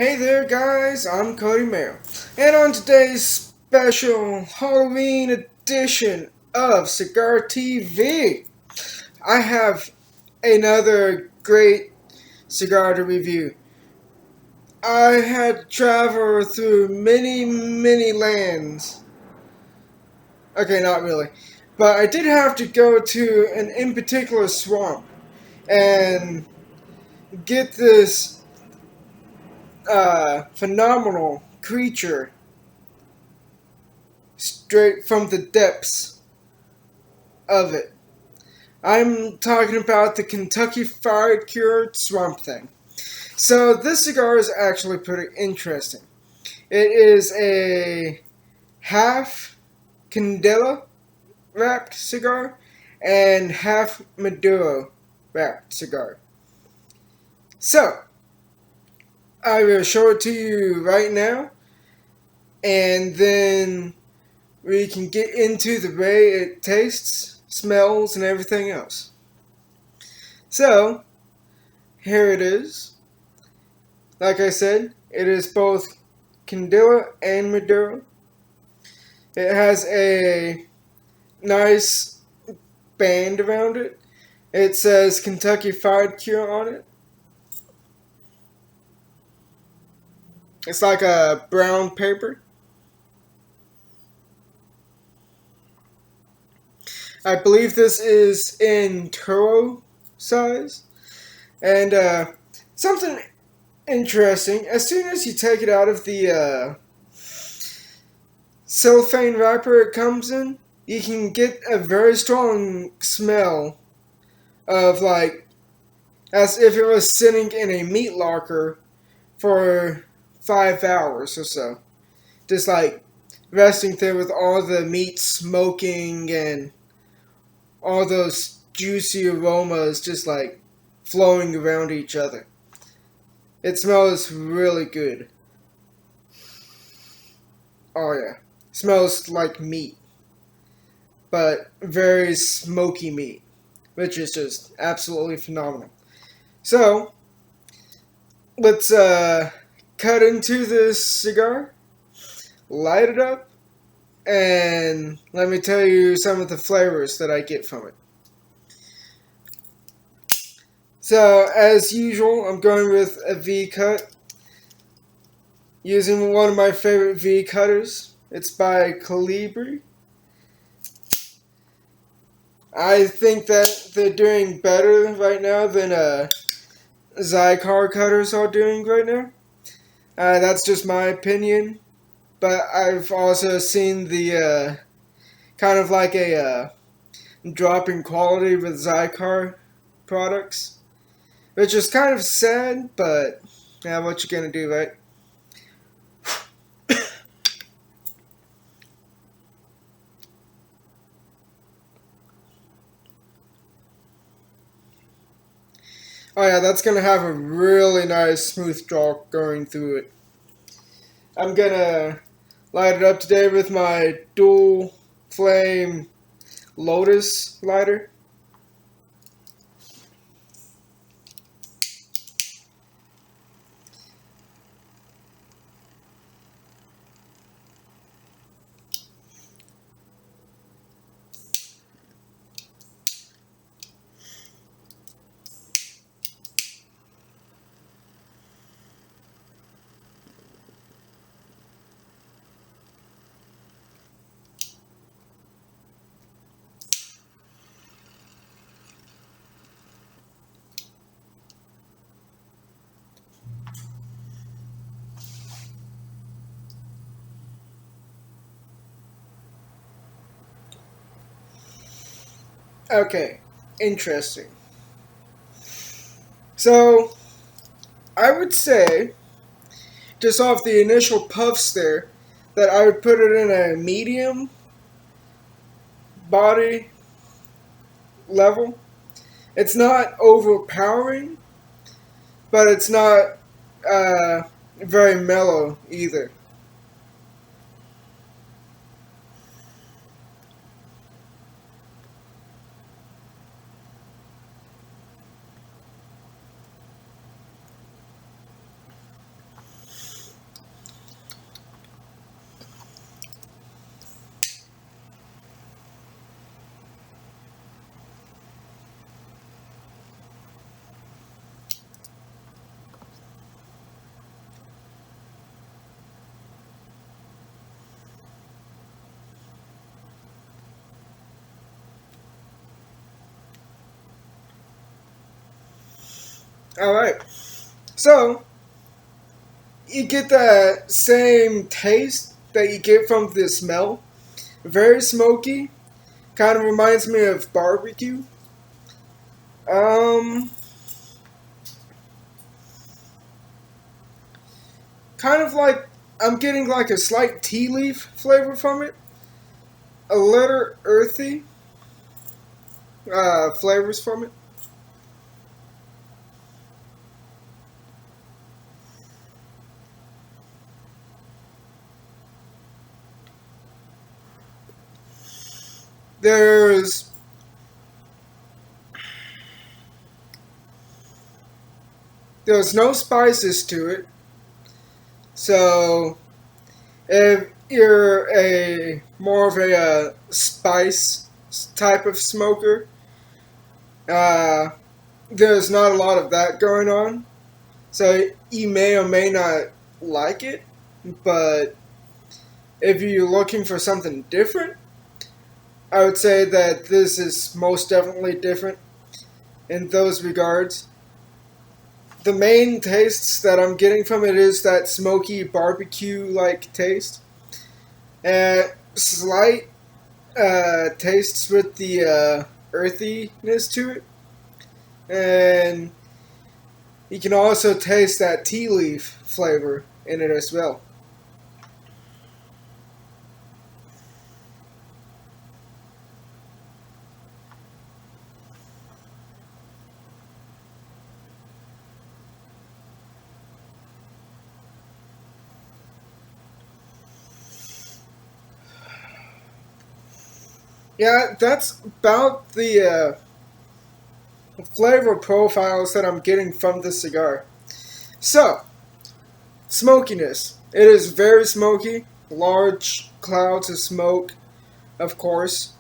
Hey there, guys, I'm Cody Mayo, and on today's special Halloween edition of Cigar TV, I have another great cigar to review. I had to travel through many lands. Okay, not really. But I did have to go to an in particular swamp and get this phenomenal creature straight from the depths of it. I'm talking about the Kentucky Fried Cured Swamp Thing. So this cigar is actually pretty interesting. It is a half Candela wrapped cigar and half Maduro wrapped cigar. So I will show it to you right now, and then we can get into the way it tastes, smells, and everything else. So, here it is. Like I said, it is both Candela and Maduro. It has a nice band around it. It says Kentucky Fried Cure on it. It's like a brown paper. I believe this is in Turo size. And something interesting, as soon as you take it out of the cellophane wrapper it comes in, you can get a very strong smell of like as if it was sitting in a meat locker for 5 hours or so. Just like resting there with all the meat smoking and all those juicy aromas just like flowing around each other. It smells really good. Oh yeah. Smells like meat, but very smoky meat, which is just absolutely phenomenal. So, let's cut into this cigar, light it up, and let me tell you some of the flavors that I get from it. So, as usual, I'm going with a V cut using one of my favorite V cutters. It's by Calibri. I think that they're doing better right now than Cigar cutters are doing right now. That's just my opinion, but I've also seen the kind of like a drop in quality with Cigar products, which is kind of sad, but yeah, what you gonna do, right? Oh yeah, that's gonna have a really nice smooth draw going through it. I'm gonna light it up today with my dual flame Lotus lighter. Okay, interesting. So, I would say, just off the initial puffs there, that I would put it in a medium body level. It's not overpowering, but it's not uh, very mellow either. Alright, so you get that same taste that you get from the smell. Very smoky. Kind of reminds me of barbecue. Um, kind of like I'm getting like a slight tea leaf flavor from it. A little earthy flavors from it. There's there's no spices to it. So if you're a more of a spice type of smoker, uh, there's not a lot of that going on. So you may or may not like it, but if you're looking for something different, I would say that this is most definitely different in those regards. The main tastes that I'm getting from it is that smoky barbecue like taste, and slight tastes with the earthiness to it, and you can also taste that tea leaf flavor in it as well. Yeah, that's about the flavor profiles that I'm getting from the cigar. So, smokiness. It is very smoky, large clouds of smoke, of course.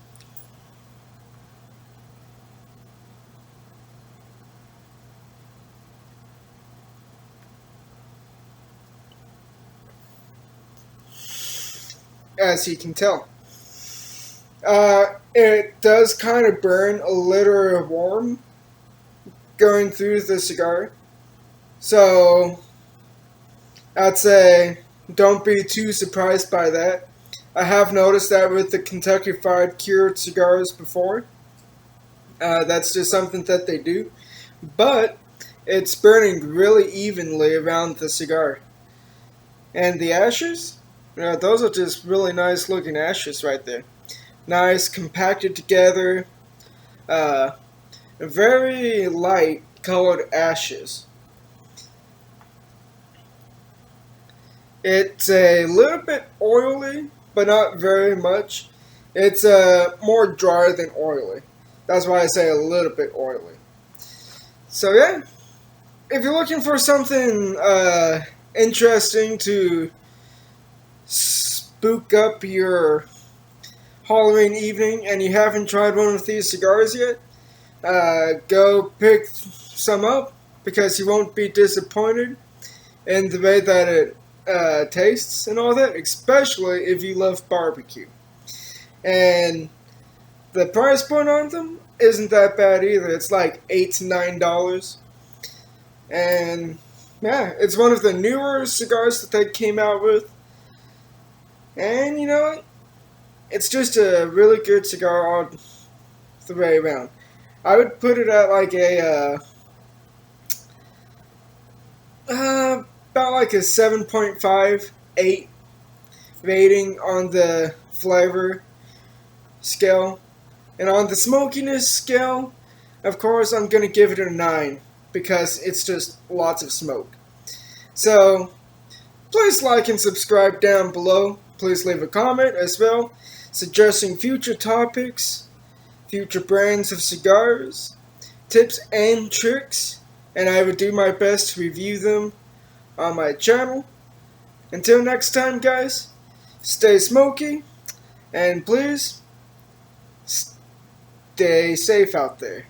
As you can tell. It does kind of burn a little warm going through the cigar. So, I'd say don't be too surprised by that. I have noticed that with the Kentucky Fried Cured cigars before. That's just something that they do. But it's burning really evenly around the cigar. And the ashes? Those are just really nice looking ashes right there. Nice, compacted together, uh, very light colored ashes. It's a little bit oily, but not very much. It's more dry than oily. That's why I say a little bit oily. So yeah, if you're looking for something interesting to spook up your Halloween evening and you haven't tried one of these cigars yet, go pick some up because you won't be disappointed in the way that it tastes and all that, especially if you love barbecue. And the price point on them isn't that bad either. It's like $8 to $9, and yeah, it's one of the newer cigars that they came out with. And you know what? It's just a really good cigar all the way around. I would put it at like a about like a 7.5, 8 rating on the flavor scale. And on the smokiness scale, of course, I'm going to give it a 9 because it's just lots of smoke. So, please like and subscribe down below. Please leave a comment as well, suggesting future topics, future brands of cigars, tips and tricks, and I would do my best to review them on my channel. Until next time, guys, stay smoky, and please stay safe out there.